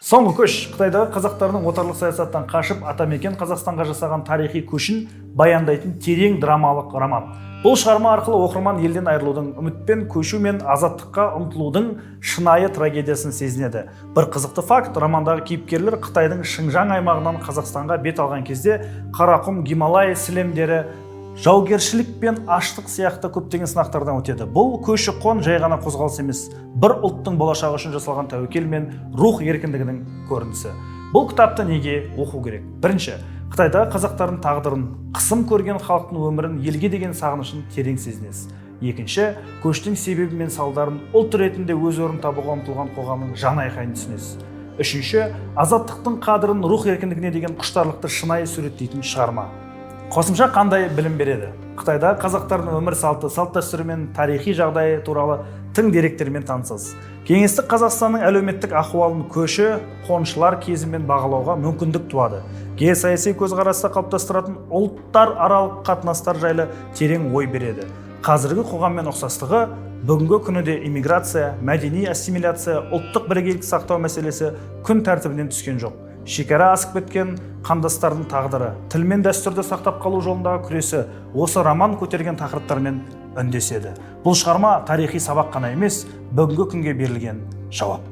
Соңғы көш Қытайдағы қазақтардың отарлық саясаттан қашып атамекен Қазақстанға жасаған тарихи көшін баяндайтын терең драмалық роман. Бұл шығарма арқылы оқырман елден айырылудың, үмітпен көшу мен азаттыққа ұмтылудың шынайы трагедиясын сезінеді. Бір қызықты факт, романдағы кейіпкерлер Қытайдың Шыңжаң аймағынан Қазақстанға бет алған кезде Қарақұм, Гималай сілемдері, жаугершілік пен аштық сияқты көптеген сынақтардан өтеді. Бұл көші-қон жай ғана қозғалыс емес, бір ұлттың болашағы үшін жасалған тәуекел мен рух еркіндігінің көрінісі. Бұл кітапты неге оқу керек? Бірінші, Қытайдағы қазақтардың тағдырын, қысым көрген халықтың өмірін, елге деген сағынышын терең сезінесіз. Екінші, көштің себебі мен салдарын ұлт ретінде өз орнын табуға ұмтылған қоғамның жан айқайын түсінесіз. Үшінші, азаттықтың қадірін, рух еркіндігіне деген құштарлықты шынайы суреттейтін шығарма. Қосымша қандай білім береді? Қытайдағы қазақтардың өмір салты, салт-дәстүрі мен тарихи жағдайы туралы тың деректермен танысасыз. Кеңестік Қазақстанның әлеуметтік ахуалын көші, қоншылар кезімен бағалауға мүмкіндік туады. Геосаяси көзқарасты қалыптастыратын ұлттар аралық қатынастар жайлы терең ой береді. Қазіргі қоғаммен ұқсастығы, бүгінгі күніде иммиграция, мәдени ассимиляция, ұлттық бірегейлік сақтау мәселесі күн тәртібінен түскен жоқ. Шекара асып кеткен қандастардың тағдыры, тіл мен дәстүрді сақтап қалу жолындағы күресі осы роман көтерген тақырыптармен үндеседі. Бұл шығарма тарихи сабақ қана емес, бүгінгі күнге берілген жауап.